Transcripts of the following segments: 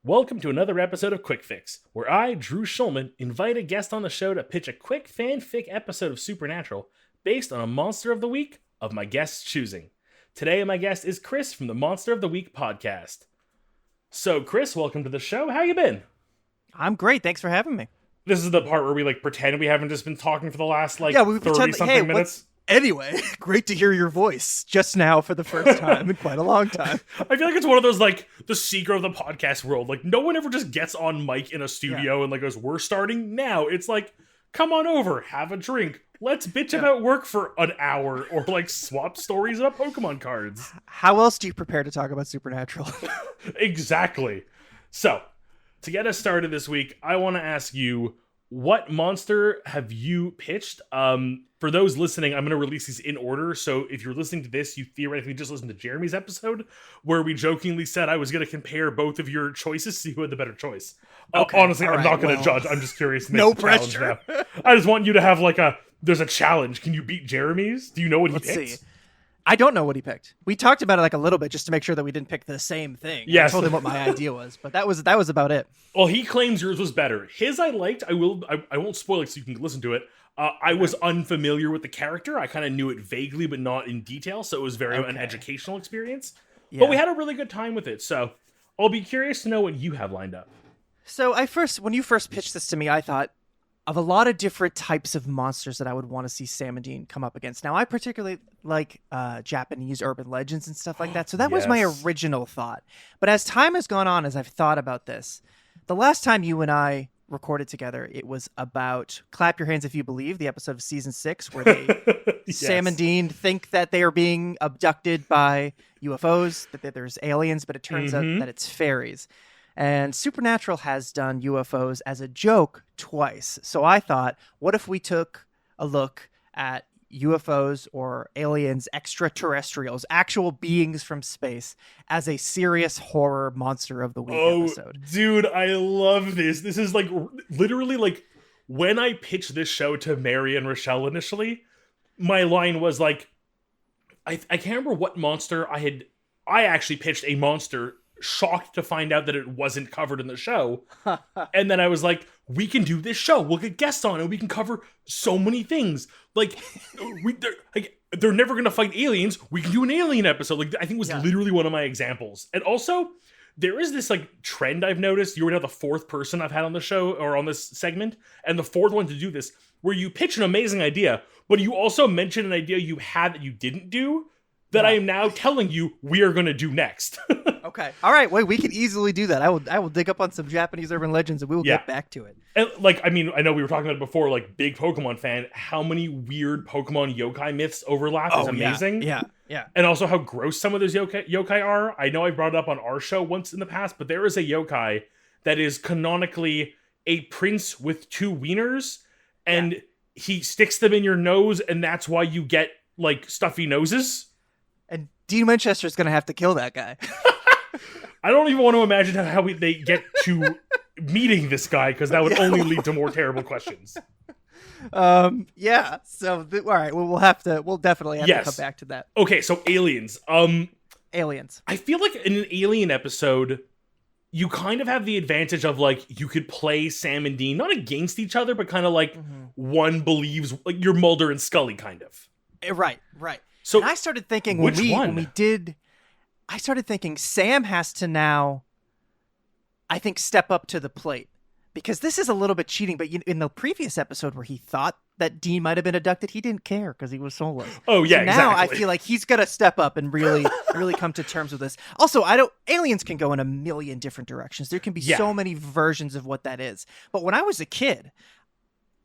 Welcome to another episode of Quick Fix, where I, Drew Schulman, invite a guest on the show to pitch a quick fanfic episode of Supernatural based on a Monster of the Week of my guest's choosing. Today, my guest is Chris from the Monster of the Week podcast. So, Chris, welcome to the show. How you been? I'm great. Thanks for having me. This is the part where we pretend we haven't just been talking for the last we 30-something minutes. Anyway, great to hear your voice just now for the first time in quite a long time. I feel like it's one of those, the secret of the podcast world. No one ever just gets on mic in a studio and goes, we're starting now. It's come on over, have a drink. Let's bitch about work for an hour or swap stories about Pokemon cards. How else do you prepare to talk about Supernatural? Exactly. So, to get us started this week, I want to ask you, what monster have you pitched? For those listening, I'm going to release these in order. So if you're listening to this, you theoretically just listened to Jeremy's episode, where we jokingly said I was going to compare both of your choices, see who had the better choice. Okay. Honestly, I'm not going to judge. I'm just curious to make no the challenge pressure. Now. I just want you to have there's a challenge. Can you beat Jeremy's? Do you know what he picked? Let's see. I don't know what he picked. We talked about it a little bit just to make sure that we didn't pick the same thing. Yes. I told him what my idea was, but that was about it. Well, he claims yours was better. His I liked. I won't spoil it so you can listen to it. I was unfamiliar with the character. I kind of knew it vaguely, but not in detail. So it was very an educational experience. Yeah. But we had a really good time with it. So I'll be curious to know what you have lined up. So when you first pitched this to me, I thought of a lot of different types of monsters that I would want to see Sam and Dean come up against. Now, I particularly like Japanese urban legends and stuff like that. So that was my original thought. But as time has gone on, as I've thought about this, the last time you and I recorded together, it was about Clap Your Hands If You Believe, the episode of season 6, where Sam and Dean think that they are being abducted by UFOs, that there's aliens, but it turns out that it's fairies. And Supernatural has done UFOs as a joke twice. So I thought, what if we took a look at UFOs or aliens, extraterrestrials, actual beings from space as a serious horror monster of the week episode? Dude, I love this. This is literally when I pitched this show to Mary and Rochelle initially, my line was I can't remember what monster I actually pitched a monster, shocked to find out that it wasn't covered in the show. And then I was like, we can do this show. We'll get guests on and we can cover so many things. They're never going to fight aliens. We can do an alien episode. I think it was literally one of my examples. And also, there is this trend I've noticed. You're now the fourth person I've had on the show or on this segment, and the fourth one to do this, where you pitch an amazing idea, but you also mention an idea you had that you didn't do that I am now telling you we are going to do next. Okay. All right. Wait, we can easily do that. I will dig up on some Japanese urban legends and we will get back to it. And I know we were talking about it before, big Pokemon fan, how many weird Pokemon yokai myths overlap is amazing. Yeah. And also how gross some of those yokai are. I know I brought it up on our show once in the past, but there is a yokai that is canonically a prince with two wieners, and he sticks them in your nose, and that's why you get stuffy noses. And Dean Winchester's going to have to kill that guy. I don't even want to imagine how they get to meeting this guy, because that would only lead to more terrible questions. Yeah. So, all right. Well, we'll definitely have to come back to that. Okay. So aliens. Aliens. I feel like in an alien episode, you kind of have the advantage of you could play Sam and Dean, not against each other, but kind of one believes you're Mulder and Scully kind of. Right. So and I started thinking when we did, I started thinking Sam has to now, I think, step up to the plate, because this is a little bit cheating. But in the previous episode where he thought that Dean might have been abducted, he didn't care because he was soulless. Oh yeah, so now exactly. I feel like he's gonna step up and really come to terms with this. Also, aliens can go in a million different directions. There can be so many versions of what that is. But when I was a kid,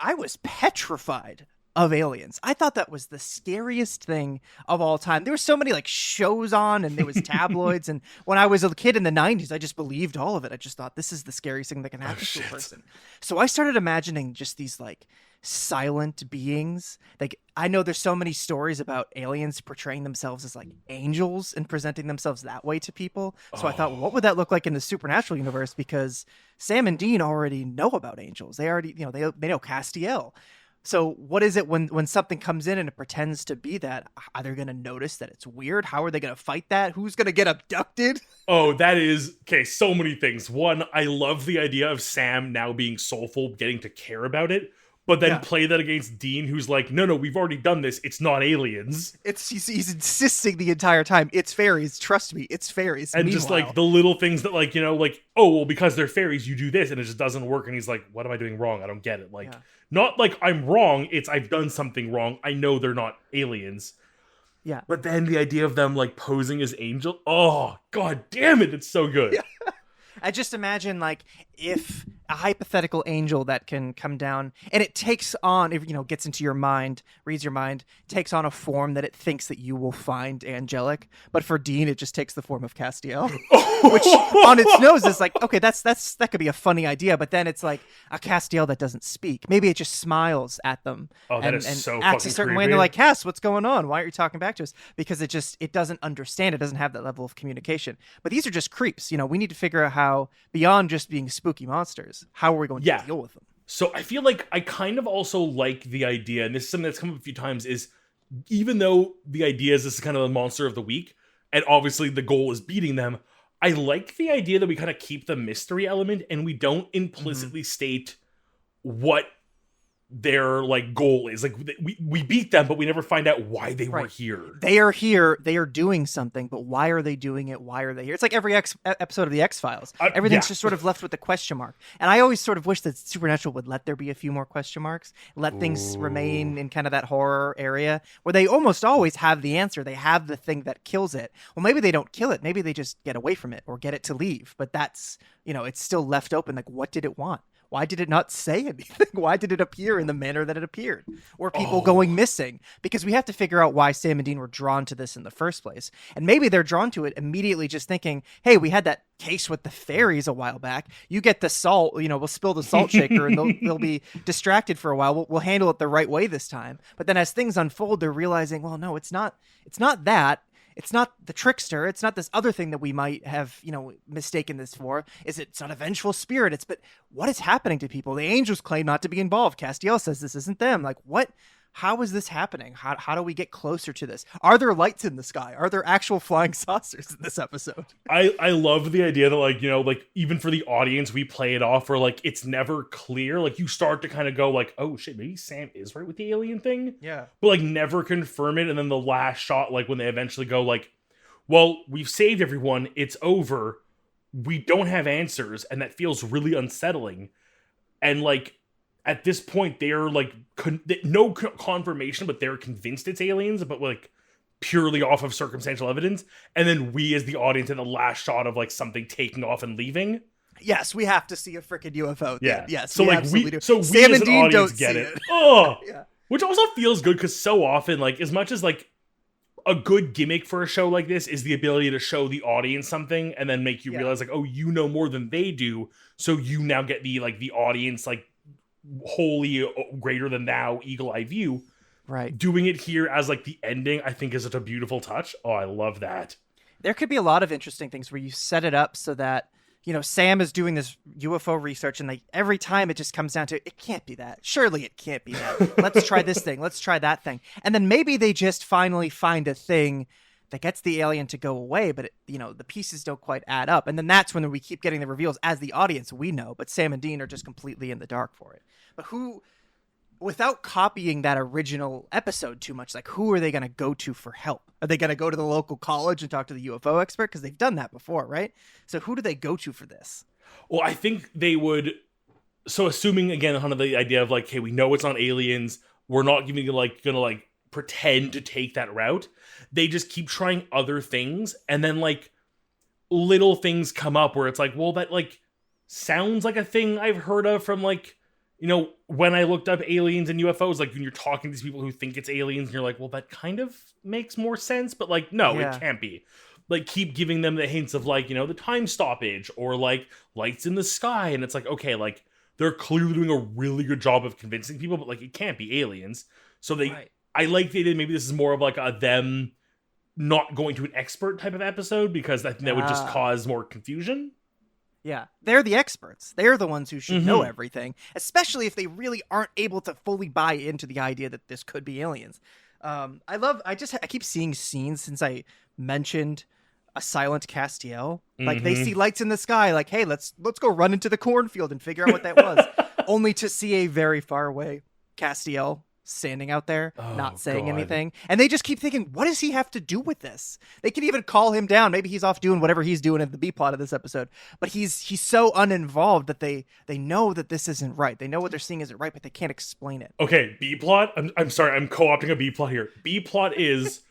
I was petrified of aliens. I thought that was the scariest thing of all time. There were so many shows on, and there was tabloids. And when I was a kid in the 90s, I just believed all of it. I just thought this is the scariest thing that can happen to a person. So I started imagining just these silent beings. I know there's so many stories about aliens portraying themselves as angels and presenting themselves that way to people. So I thought, well, what would that look like in the Supernatural universe? Because Sam and Dean already know about angels. They already, they know Castiel. So what is it when something comes in and it pretends to be that? Are they going to notice that it's weird? How are they going to fight that? Who's going to get abducted? Oh, that is okay. So many things. One, I love the idea of Sam now being soulful, getting to care about it, but then Yeah. play that against Dean, who's like, no, we've already done this. It's not aliens. He's insisting the entire time. It's fairies. Trust me, it's fairies. And just like the little things that like, like, oh, well, because they're fairies, you do this, and it just doesn't work. And he's like, what am I doing wrong? I don't get it. Like, not like I'm wrong. It's I've done something wrong. I know they're not aliens. Yeah. But then the idea of them like posing as angel. Oh, god damn it. It's so good. Yeah. I just imagine like if a hypothetical angel that can come down and it takes on, if gets into your mind, reads your mind, takes on a form that it thinks that you will find angelic. But for Dean, it just takes the form of Castiel, which on its nose is like, okay, that could be a funny idea. But then it's like a Castiel that doesn't speak. Maybe it just smiles at them and so acts a certain creepy. way. And they're like, Cass, what's going on? Why aren't you talking back to us? Because it doesn't understand. It doesn't have that level of communication. But these are just creeps. We need to figure out how, beyond just being spooky monsters, how are we going to deal with them? So I feel like I kind of also like the idea, and this is something that's come up a few times, is even though the idea is this is kind of the monster of the week, and obviously the goal is beating them, I like the idea that we kind of keep the mystery element and we don't implicitly state what their like goal is. Like we beat them, but we never find out why they were here. They are here. They are doing something, but why are they doing it? Why are they here? It's like every episode of the X-Files. Everything's just sort of left with the question mark. And I always sort of wish that Supernatural would let there be a few more question marks, let things remain in kind of that horror area where they almost always have the answer. They have the thing that kills it. Well, maybe they don't kill it. Maybe they just get away from it or get it to leave. But that's, it's still left open. Like, what did it want? Why did it not say anything? Why did it appear in the manner that it appeared? Or people going missing? Because we have to figure out why Sam and Dean were drawn to this in the first place. And maybe they're drawn to it immediately just thinking, hey, we had that case with the fairies a while back. You get the salt, we'll spill the salt shaker and they'll be distracted for a while. We'll handle it the right way this time. But then as things unfold, they're realizing, well, no, it's not that. It's not the trickster. It's not this other thing that we might have, mistaken this for. It's not a vengeful spirit. But what is happening to people? The angels claim not to be involved. Castiel says this isn't them. Like, what? How is this happening? How do we get closer to this? Are there lights in the sky? Are there actual flying saucers in this episode? I love the idea that like even for the audience, we play it off where like it's never clear. Like you start to kind of go like, oh shit, maybe Sam is right with the alien thing. Yeah. But like never confirm it. And then the last shot, like when they eventually go like, well, we've saved everyone. It's over. We don't have answers. And that feels really unsettling. And like, at this point, they're like no confirmation, but they're convinced it's aliens, but like purely off of circumstantial evidence. And then we, as the audience, in the last shot of like something taking off and leaving. Yes, we have to see a freaking UFO. Yeah. Yes. So like we, so Sam we and as an Dean audience don't get see it. Oh, yeah. Which also feels good because so often, like as much as like a good gimmick for a show like this is the ability to show the audience something and then make you realize like, oh, you know more than they do, so you now get the audience like wholly greater than thou eagle eye view. Right. Doing it here as like the ending, I think is such a beautiful touch. Oh, I love that. There could be a lot of interesting things where you set it up so that Sam is doing this UFO research and like every time it just comes down to, it can't be that. Surely it can't be that. Let's try this thing. Let's try that thing. And then maybe they just finally find a thing that gets the alien to go away, but the pieces don't quite add up. And then that's when we keep getting the reveals as the audience, we know, but Sam and Dean are just completely in the dark for it. But without copying that original episode too much, like who are they going to go to for help? Are they going to go to the local college and talk to the UFO expert? Because they've done that before, right? So who do they go to for this? Well, I think they would. So assuming again, kind of the idea of like, hey, we know it's not aliens. We're not even gonna pretend to take that route. They just keep trying other things, and then like little things come up where it's like, well, that like sounds like a thing I've heard of from like, when I looked up aliens and UFOs, like when you're talking to these people who think it's aliens and you're like, well, that kind of makes more sense, but like, no, It can't be. Like keep giving them the hints of like, the time stoppage or like lights in the sky. And it's like, okay, like they're clearly doing a really good job of convincing people, but like it can't be aliens. So I like the idea maybe this is more of like a them not going to an expert type of episode because I think that would just cause more confusion. Yeah, they're the experts. They're the ones who should know Mm-hmm. everything, especially if they really aren't able to fully buy into the idea that this could be aliens. I keep seeing scenes since I mentioned a silent Castiel. Like they see Mm-hmm. lights in the sky, like, hey, let's go run into the cornfield and figure out what that was. Only to see a very far away Castiel standing out there, not Oh saying God. anything. And they just keep thinking, what does he have to do with this? They can even call him down. Maybe he's off doing whatever he's doing in the B plot of this episode. But he's so uninvolved that they know that this isn't right. They know what they're seeing isn't right, but they can't explain it. Okay, B plot. I'm sorry. I'm co-opting a B plot here. B plot is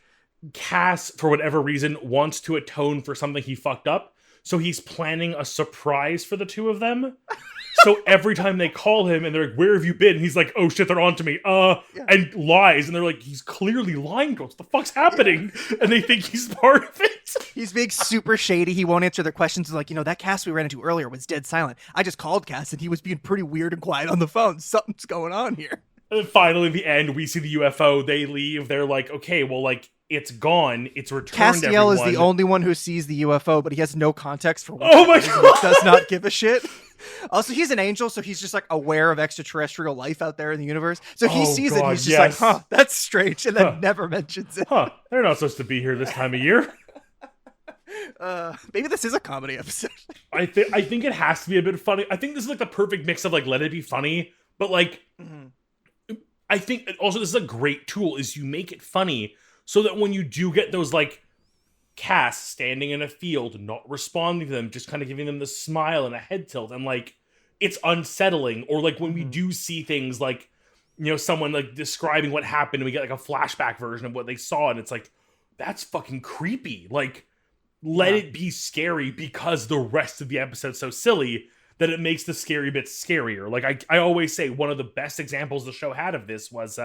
Cass, for whatever reason, wants to atone for something he fucked up, so he's planning a surprise for the two of them. So every time they call him and they're like, "Where have you been?" He's like, "Oh shit, they're on to me." Yeah. And lies, and they're like, "He's clearly lying to us. What the fuck's happening?" And they think he's part of it. He's being super shady. He won't answer their questions. Like, that Cass we ran into earlier was dead silent. I just called Cass and he was being pretty weird and quiet on the phone. Something's going on here. And then finally, at the end, we see the UFO. They leave. They're like, "Okay, well, like it's gone. It's returned." Castiel is everyone. the only one who sees the UFO, but he has no context for what Oh my it is, and God. he does not give a shit. Also, he's an angel, so he's just like aware of extraterrestrial life out there in the universe. So he Oh, sees it, and God, he's just yes. like, "Huh, that's strange," and then Huh. never mentions it. Huh? They're not supposed to be here this time of year. Maybe this is a comedy episode. I think it has to be a bit funny. I think this is like the perfect mix of like let it be funny, but like Mhm. I think also this is a great tool is you make it funny so that when you do get those like casts standing in a field, not responding to them, just kind of giving them the smile and a head tilt, and like it's unsettling. Or like when we Mhm. do see things like someone like describing what happened, and we get like a flashback version of what they saw, and it's like that's fucking creepy. Like let Yeah. it be scary because the rest of the episode's so silly that it makes the scary bits scarier. Like I always say one of the best examples the show had of this was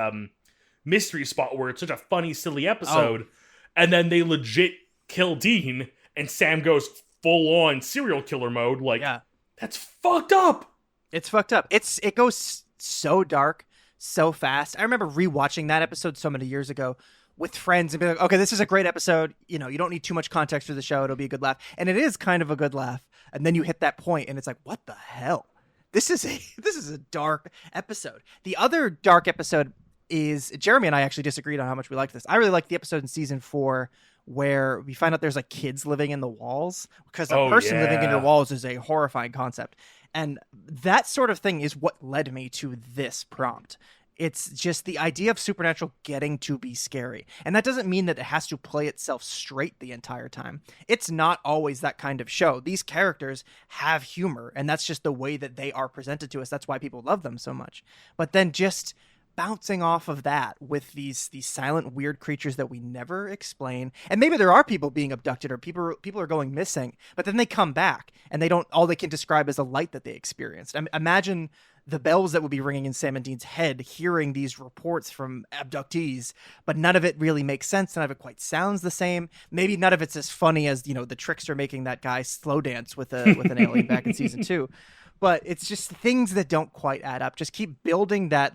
Mystery Spot, where it's such a funny, silly episode, and then they legit kill Dean, and Sam goes full on serial killer mode. Like Yeah. that's fucked up. It's fucked up. It goes so dark so fast. I remember rewatching that episode so many years ago with friends and be like, okay, this is a great episode. You don't need too much context for the show. It'll be a good laugh. And it is kind of a good laugh. And then you hit that point and it's like, what the hell? This is a dark episode. The other dark episode is Jeremy and I actually disagreed on how much we liked this. I really liked the episode in season 4 where we find out there's like kids living in the walls, because a Oh, person living in your yeah. walls is a horrifying concept. And that sort of thing is what led me to this prompt. It's just the idea of supernatural getting to be scary. And that doesn't mean that it has to play itself straight the entire time. It's not always that kind of show. These characters have humor, and that's just the way that they are presented to us. That's why people love them so much. But then just bouncing off of that with these silent weird creatures that we never explain, and maybe there are people being abducted or people are going missing, but then they come back and all they can describe is a light that they experienced. Imagine the bells that would be ringing in Sam and Dean's head hearing these reports from abductees, but none of it really makes sense. None of it quite sounds the same. Maybe none of it's as funny as the trickster making that guy slow dance with an alien back in season 2. But it's just things that don't quite add up. Just keep building that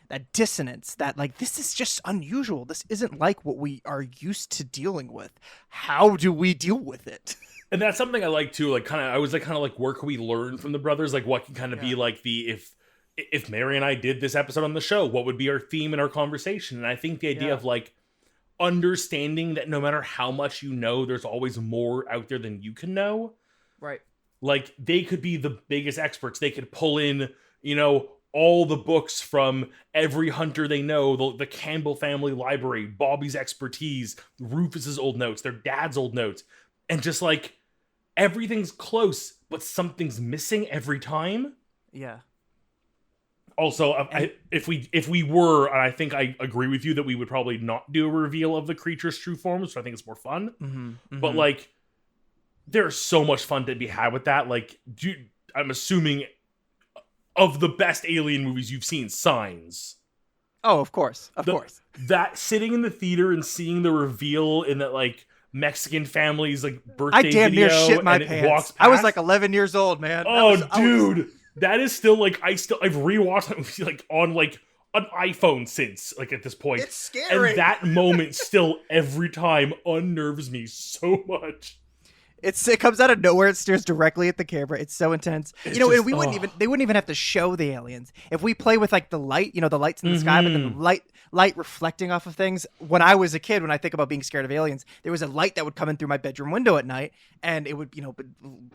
that dissonance, that like, this is just unusual. This isn't like what we are used to dealing with. How do we deal with it? And that's something I like too. Like I was kind of like, where can we learn from the brothers? Like what can kind of be like if Mary and I did this episode on the show, what would be our theme in our conversation? And I think the idea of like understanding that no matter how much you know, there's always more out there than you can know. Right. Like they could be the biggest experts. They could pull in, all the books from every hunter they know, the Campbell family library, Bobby's expertise, Rufus's old notes, their dad's old notes, and just like everything's close, but something's missing every time. Yeah. Also, if we were, and I think I agree with you that we would probably not do a reveal of the creature's true forms, so I think it's more fun. Mm-hmm. But like, there's so much fun to be had with that. Like, I'm assuming of the best alien movies you've seen, Signs. Oh, of course. Of course. That sitting in the theater and seeing the reveal in that like Mexican family's like birthday I damn video, near shit my and it pants. walks past. I was like 11 years old, man. Dude, that is still like I've rewatched that movie like on like an iPhone since like at this point. It's scary. And that moment still every time unnerves me so much. It comes out of nowhere. It stares directly at the camera. It's so intense. It's And just, we wouldn't even they wouldn't even have to show the aliens. If we play with like the light, the lights in the sky, but then the light reflecting off of things. When I was a kid, when I think about being scared of aliens, there was a light that would come in through my bedroom window at night, and it would,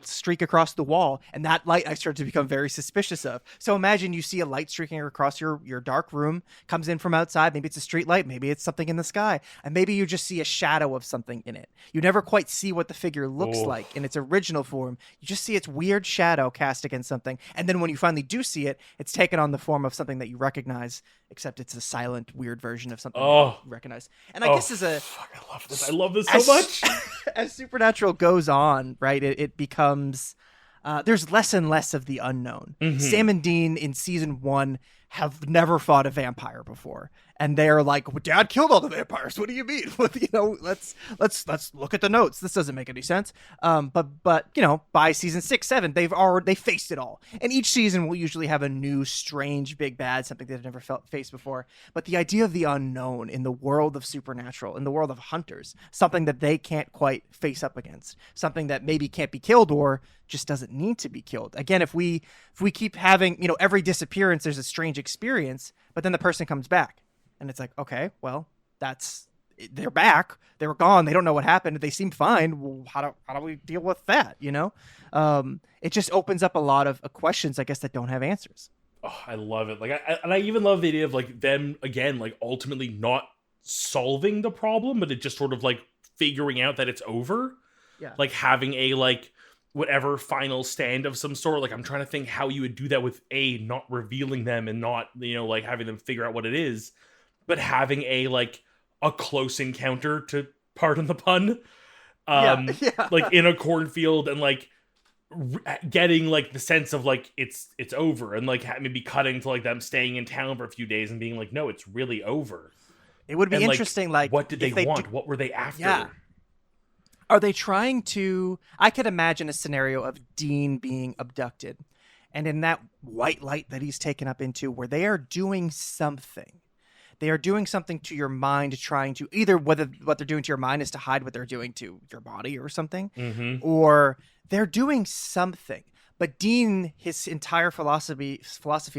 streak across the wall, and that light I started to become very suspicious of. So imagine you see a light streaking across your dark room, comes in from outside. Maybe it's a street light, maybe it's something in the sky, and maybe you just see a shadow of something in it. You never quite see what the figure looks like in its original form. You just see its weird shadow cast against something, and then when you finally do see it, it's taken on the form of something that you recognize, except it's a silent, weird version of something that you recognize. And I guess I love this. I love this so much. As Supernatural goes on, right, it becomes there's less and less of the unknown. Sam and Dean in season 1 have never fought a vampire before, and they're like, well, Dad killed all the vampires. What do you mean? Let's look at the notes. This doesn't make any sense. But by season 6, 7, they faced it all, and each season will usually have a new strange big bad, something they've never faced before. But the idea of the unknown in the world of Supernatural, in the world of hunters, something that they can't quite face up against, something that maybe can't be killed or just doesn't need to be killed. Again, if we keep having, every disappearance, there's a strange experience, but then the person comes back, and it's like, okay, well, they're back, they were gone, they don't know what happened, they seem fine. Well, how do we deal with that? It just opens up a lot of questions, I guess, that don't have answers. Oh, I love it. I even love the idea of like them again, like ultimately not solving the problem, but it just sort of like figuring out that it's over. Yeah. Like having a like whatever final stand of some sort. Like I'm trying to think how you would do that with not revealing them and not, like having them figure out what it is, but having a close encounter, to pardon the pun, like in a cornfield, and like getting like the sense of like it's over, and like maybe cutting to like them staying in town for a few days and being like, no, it's really over. It would be interesting. Like, what did they want? What were they after? Yeah. Are they trying to... I could imagine a scenario of Dean being abducted, and in that white light that he's taken up into, where they are doing something. They are doing something to your mind, trying to... Either whether what they're doing to your mind is to hide what they're doing to your body or something, or they're doing something. But Dean, his entire philosophy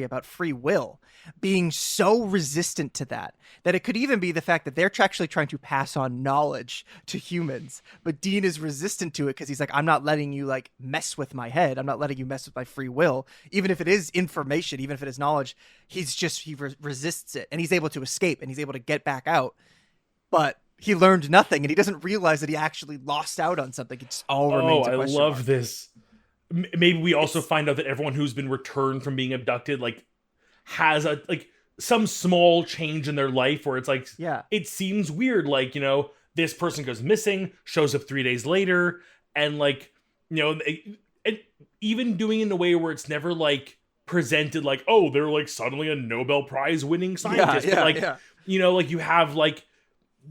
about free will, being so resistant to that it could even be the fact that they're actually trying to pass on knowledge to humans. But Dean is resistant to it because he's like, I'm not letting you like mess with my head. I'm not letting you mess with my free will. Even if it is information, even if it is knowledge, he resists it, and he's able to escape, and he's able to get back out. But he learned nothing, and he doesn't realize that he actually lost out on something. It all remains a question love mark. This. Maybe we also find out that everyone who's been returned from being abducted, like, has a some small change in their life where it's like, it seems weird. Like, this person goes missing, shows up 3 days later, and like, and even doing it in a way where it's never like presented like, oh, they're like suddenly a Nobel Prize winning scientist. Like you have like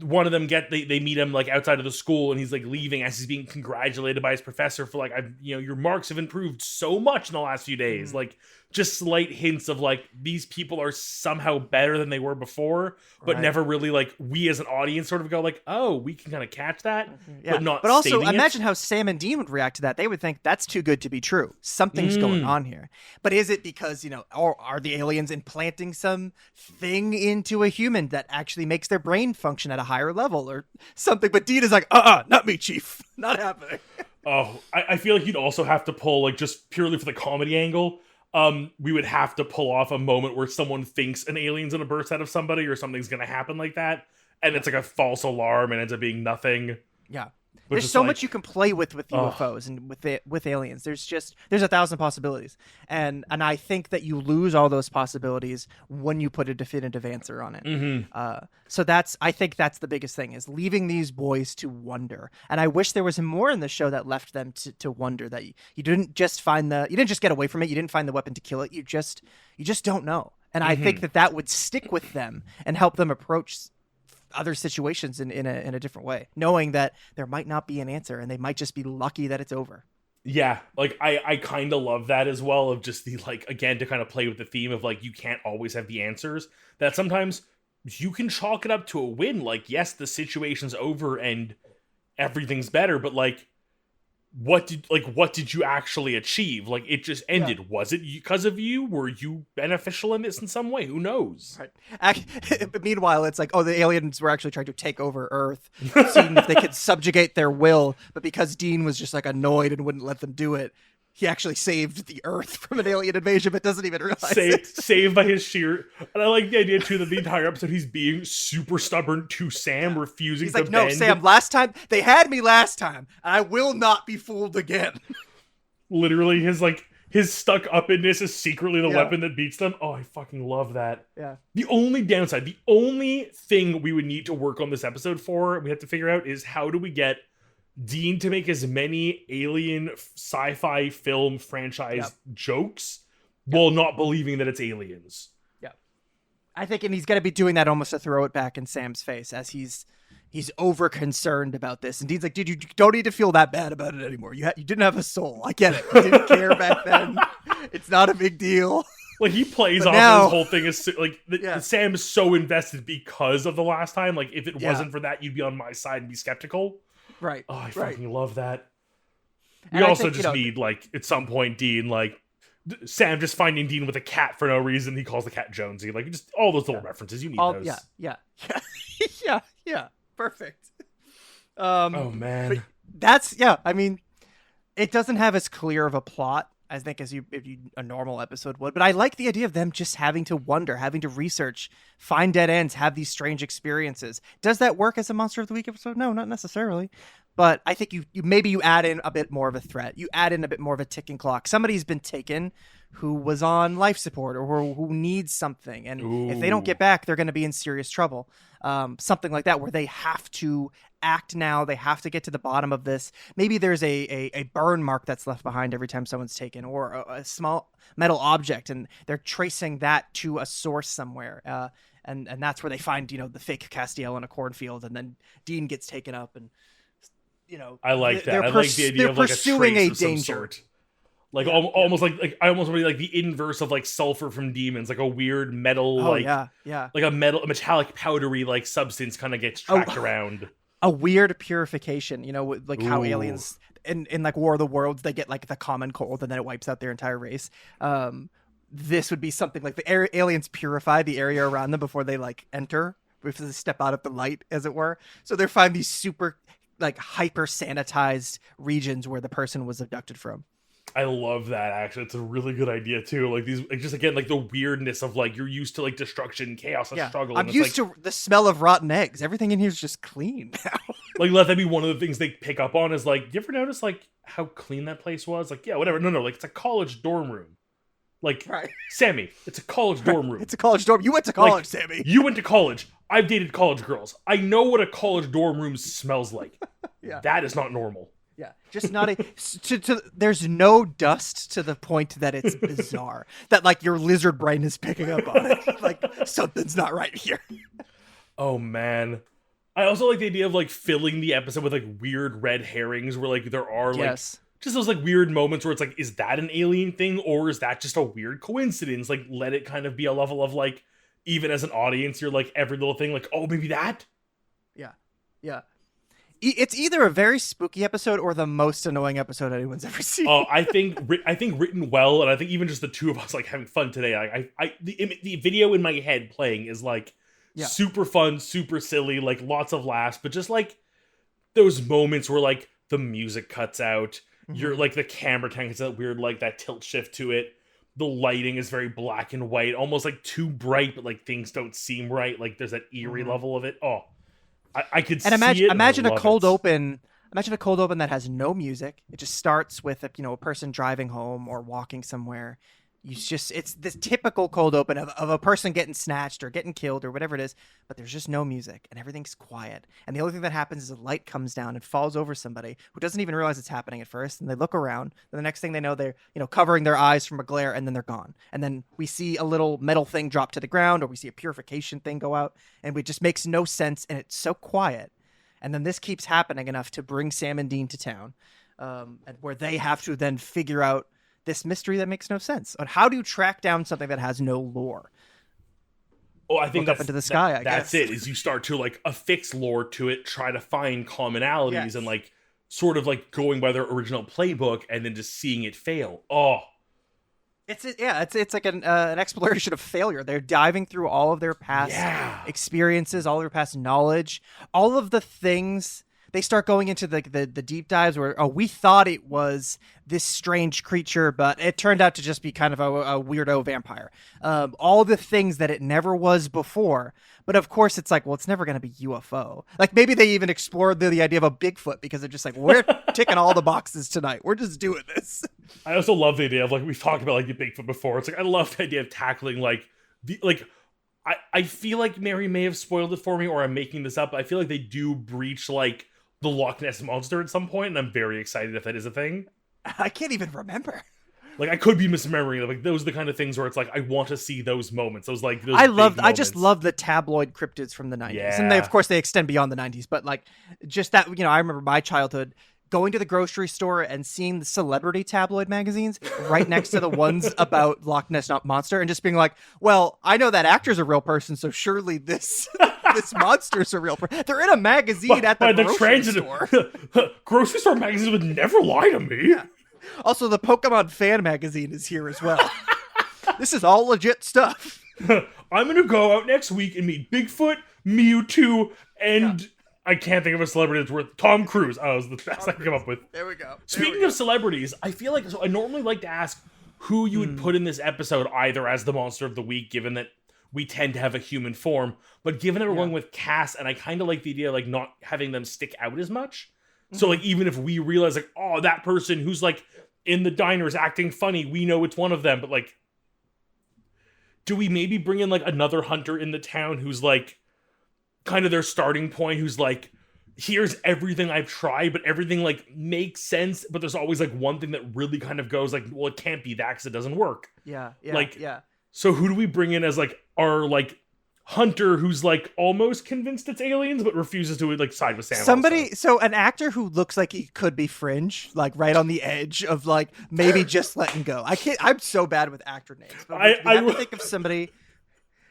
one of them they meet him like outside of the school, and he's like leaving as he's being congratulated by his professor for like, your marks have improved so much in the last few days. Like just slight hints of like, these people are somehow better than they were before, but never really like we as an audience sort of go like, oh, we can kind of catch that, but not. But also imagine how Sam and Dean would react to that. They would think that's too good to be true. Something's going on here. But is it because, or are the aliens implanting some thing into a human that actually makes their brain function at a higher level or something? But Dean is like, not me, Chief. Not happening. I feel like you'd also have to pull, like, just purely for the comedy angle, we would have to pull off a moment where someone thinks an alien's gonna burst out of somebody or something's gonna happen like that, and it's like a false alarm and ends up being nothing. Yeah. There's so much you can play with UFOs and with aliens. There's 1,000 possibilities, and I think that you lose all those possibilities when you put a definitive answer on it. So I think that's the biggest thing, is leaving these boys to wonder. And I wish there was more in the show that left them to wonder, that you didn't just you didn't just get away from it. You didn't find the weapon to kill it. You just don't know. And I think that would stick with them and help them approach other situations in a different way, knowing that there might not be an answer and they might just be lucky that it's over. Yeah, like I kind of love that as well, of just the, like, again, to kind of play with the theme of like, you can't always have the answers, that sometimes you can chalk it up to a win. Like, yes, the situation's over and everything's better, but like, what did you actually achieve? Like, it just Yeah. ended. Was it because of you? Were you beneficial in this in some way? Who knows? Right. Meanwhile, it's like, oh, the aliens were actually trying to take over Earth, seeing if they could subjugate their will. But because Dean was just like annoyed and wouldn't let them do it, he actually saved the Earth from an alien invasion, but doesn't even realize it. Saved by his sheer. And I like the idea too that the entire episode he's being super stubborn to Sam, refusing He's to like, no, bend. Sam, last time they had me last time, and I will not be fooled again. Literally, his stuck uppedness is secretly the Yeah. weapon that beats them. Oh, I fucking love that. Yeah. The only downside, the only thing we would need to work on this episode for, we have to figure out, is how do we get Dean to make as many alien sci-fi film franchise jokes while not believing that it's aliens. Yeah. I think, and he's going to be doing that almost to throw it back in Sam's face as he's over concerned about this. And Dean's like, dude, you don't need to feel that bad about it anymore. You didn't have a soul. I get it. You didn't care back then. It's not a big deal. Like, he plays But off now- his whole thing as like Sam is so invested because of the last time. Like, if it Yeah. wasn't for that, you'd be on my side and be skeptical. Right. Oh, I right. fucking love that. And We I also think, just need, like, at some point, Dean, like, Sam just finding Dean with a cat for no reason. He calls the cat Jonesy. Like, just all those little references. You need those. Yeah. Perfect. Oh, man. That's, I mean, it doesn't have as clear of a plot, I think, as a normal episode would. But I like the idea of them just having to wonder, having to research, find dead ends, have these strange experiences. Does that work as a Monster of the Week episode? No, not necessarily. But I think you maybe you add in a bit more of a threat. You add in a bit more of a ticking clock. Somebody's been taken who was on life support or who needs something. And if they don't get back, they're going to be in serious trouble. Something like that, where they have to act now. They have to get to the bottom of this. Maybe there's a burn mark that's left behind every time someone's taken, or a small metal object, and they're tracing that to a source somewhere. And that's where they find, the fake Castiel in a cornfield, and then Dean gets taken up, and I like that. I like the idea of like pursuing a trace a of some danger. sort. Like almost like I almost want to be like the inverse of like sulfur from Demons, like a weird metal, like a metallic powdery like substance kind of gets tracked around. A weird purification, like how aliens in like War of the Worlds, they get like the common cold and then it wipes out their entire race. This would be something like the aliens purify the area around them before they like enter, before they step out of the light, as it were. So they find these super like hyper sanitized regions where the person was abducted from. I love that. Actually, it's a really good idea too. Like these, like, just again, like the weirdness of like you're used to like destruction, chaos, and struggle. I'm and used to the smell of rotten eggs. Everything in here is just clean now. Like, let that be one of the things they pick up on is like, you ever notice like how clean that place was? Like, yeah, whatever. No, like it's a college dorm room. Like, Sammy, it's a college dorm room. It's a college dorm. You went to college, like, Sammy. You went to college. I've dated college girls. I know what a college dorm room smells like. That is not normal. Yeah, just not there's no dust to the point that it's bizarre. That like your lizard brain is picking up on it. Like something's not right here. Oh man. I also like the idea of like filling the episode with like weird red herrings where like there are like just those like weird moments where it's like, is that an alien thing or is that just a weird coincidence? Like let it kind of be a level of like, even as an audience, you're like every little thing like, oh, maybe that? Yeah. It's either a very spooky episode or the most annoying episode anyone's ever seen. Oh, I think written well, and I think even just the two of us like having fun today. The video in my head playing is like super fun, super silly, like lots of laughs, but just like those moments where like the music cuts out, you're like the camera kind of gets that weird like that tilt shift to it. The lighting is very black and white, almost like too bright, but like things don't seem right. Like there's that eerie level of it. Oh. I could see it. Imagine a cold open. Imagine a cold open that has no music. It just starts with a person driving home or walking somewhere. It's this typical cold open of a person getting snatched or getting killed or whatever it is, but there's just no music and everything's quiet. And the only thing that happens is a light comes down and falls over somebody who doesn't even realize it's happening at first. And they look around, and the next thing they know, they're covering their eyes from a glare, and then they're gone. And then we see a little metal thing drop to the ground, or we see a purification thing go out, and it just makes no sense. And it's so quiet. And then this keeps happening enough to bring Sam and Dean to town, and where they have to then figure out this mystery that makes no sense. And how do you track down something that has no lore? Oh, I think Look up into the sky. That's it. Is you start to like affix lore to it, try to find commonalities, and like sort of like going by their original playbook and then just seeing it fail. Oh, It's like an exploration of failure. They're diving through all of their past yeah. experiences, all of their past knowledge, all of the things. They start going into the deep dives where we thought it was this strange creature, but it turned out to just be kind of a weirdo vampire. All the things that it never was before. But of course, it's like, well, it's never going to be UFO. Like maybe they even explored the idea of a Bigfoot because they're just like, we're ticking all the boxes tonight. We're just doing this. I also love the idea of like we've talked about like the Bigfoot before. It's like I love the idea of tackling like the like. I feel like Mary may have spoiled it for me, or I'm making this up. But I feel like they do breach like the Loch Ness monster at some point, and I'm very excited if that is a thing. I can't even remember. Like I could be misremembering. Like those are the kind of things where it's like I want to see those moments. Those like those. I just love the tabloid cryptids from the 90s, and of course they extend beyond the 90s. But like just that, I remember my childhood going to the grocery store and seeing the celebrity tabloid magazines right next to the ones about Loch Ness monster, and just being like, well, I know that actor's a real person, so surely this this monster's a real person. They're in a magazine at the grocery store. Grocery store magazines would never lie to me. Yeah. Also, the Pokemon fan magazine is here as well. This is all legit stuff. I'm gonna go out next week and meet Bigfoot, Mewtwo, and I can't think of a celebrity that's worth Tom Cruise. Oh, that was the best I could come up with. There we go. Speaking of celebrities, I feel like I normally like to ask who you would put in this episode either as the monster of the week, given that we tend to have a human form, but given that we're going with cast, and I kind of like the idea of like not having them stick out as much. So like even if we realize like, oh, that person who's like in the diner is acting funny, we know it's one of them, but like, do we maybe bring in like another hunter in the town who's like kind of their starting point, who's like, here's everything I've tried, but everything like makes sense, but there's always like one thing that really kind of goes like, well, it can't be that because it doesn't work. Yeah. So who do we bring in as like our like hunter who's like almost convinced it's aliens but refuses to like side with Sam? So an actor who looks like he could be Fringe, like right on the edge of like maybe just letting go. I'm so bad with actor names, but I have to think of somebody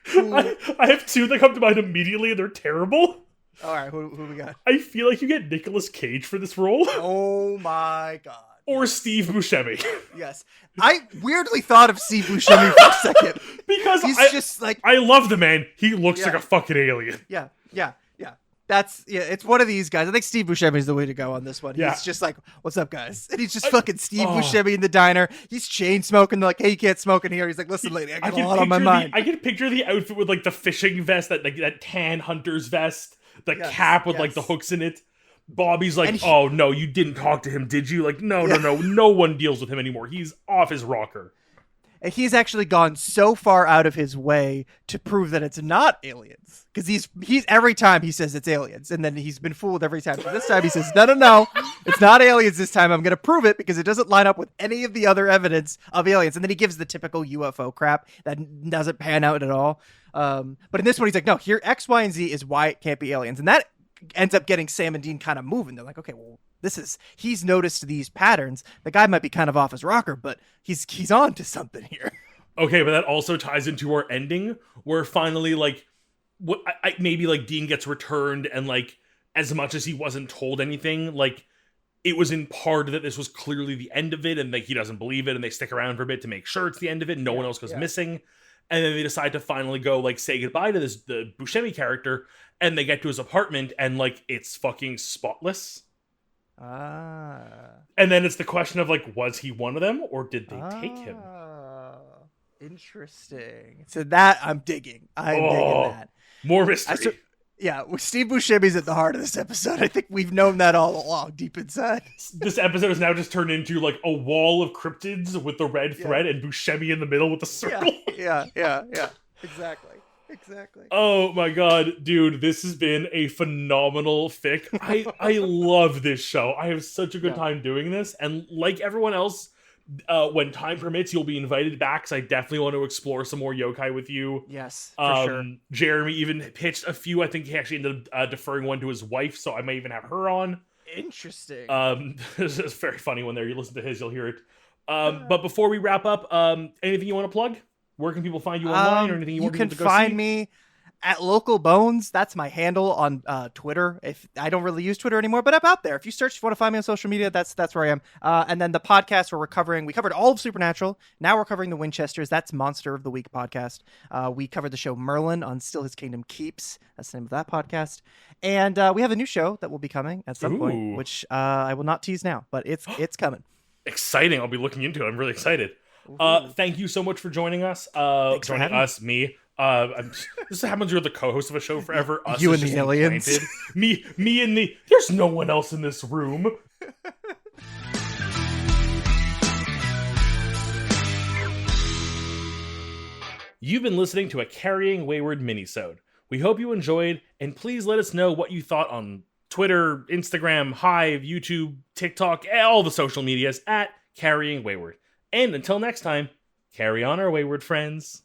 who... I have two that come to mind immediately and they're terrible. All right, who we got? I feel like you get Nicolas Cage for this role. Oh my god. Or Steve Buscemi. Yes. I weirdly thought of Steve Buscemi for a second. Because he's just like... I love the man. He looks like a fucking alien. Yeah. It's one of these guys. I think Steve Buscemi is the way to go on this one. He's just like, what's up, guys? And he's just fucking Steve Buscemi in the diner. He's chain smoking. They're like, hey, you can't smoke in here. He's like, listen, lady, I got a lot on my mind. I can picture the outfit with like the fishing vest, that tan hunter's vest, the cap with like the hooks in it. Bobby's like, oh no, you didn't talk to him, did you? Like, no one deals with him anymore. He's off his rocker. And he's actually gone so far out of his way to prove that it's not aliens. Because he's every time he says it's aliens, and then he's been fooled every time. So this time he says, no, it's not aliens this time. I'm going to prove it because it doesn't line up with any of the other evidence of aliens. And then he gives the typical UFO crap that doesn't pan out at all. But in this one, he's like, no, here X, Y, and Z is why it can't be aliens. And that ends up getting Sam and Dean kind of moving. They're like, okay, well, he's noticed these patterns. The guy might be kind of off his rocker, but he's on to something here. Okay, but that also ties into our ending where finally like maybe like Dean gets returned, and like as much as he wasn't told anything, like it was in part that this was clearly the end of it, and like he doesn't believe it, and they stick around for a bit to make sure it's the end of it and no one else goes missing. And then they decide to finally go like say goodbye to the Buscemi character, and they get to his apartment and like it's fucking spotless. And then it's the question of like, was he one of them or did they take him? Interesting. So that I'm digging. I'm digging that. More mystery. Steve Buscemi's at the heart of this episode. I think we've known that all along, deep inside. This episode has now just turned into like a wall of cryptids with the red thread and Buscemi in the middle with the circle. Yeah. Exactly. Oh my god, dude, this has been a phenomenal fic. I love this show. I have such a good time doing this, and like everyone else, when time permits, you'll be invited back, because I definitely want to explore some more yokai with you. Yes, for sure. Jeremy even pitched a few. I think he actually ended up deferring one to his wife, so I may even have her on. Interesting. This is very funny when you listen to his, you'll hear it. But before we wrap up, anything you want to plug? Where can people find you online, or anything you want people to go see? You can find me at Local Bones. That's my handle on Twitter. If I don't really use Twitter anymore, but I'm out there. If you search, if you want to find me on social media, that's where I am. And then the podcast we covered all of Supernatural. Now we're covering the Winchesters. That's Monster of the Week podcast. We covered the show Merlin on Still His Kingdom Keeps. That's the name of that podcast. And we have a new show that will be coming at some point, which I will not tease now, but it's coming. Exciting! I'll be looking into it. I'm really excited. Thank you so much for joining us. Joining us, me. This happens. You're the co-host of a show forever. Us you and the aliens. Me and the. There's no one else in this room. You've been listening to a Carrying Wayward minisode. We hope you enjoyed, and please let us know what you thought on Twitter, Instagram, Hive, YouTube, TikTok, all the social medias at Carrying Wayward. And until next time, carry on, our wayward friends.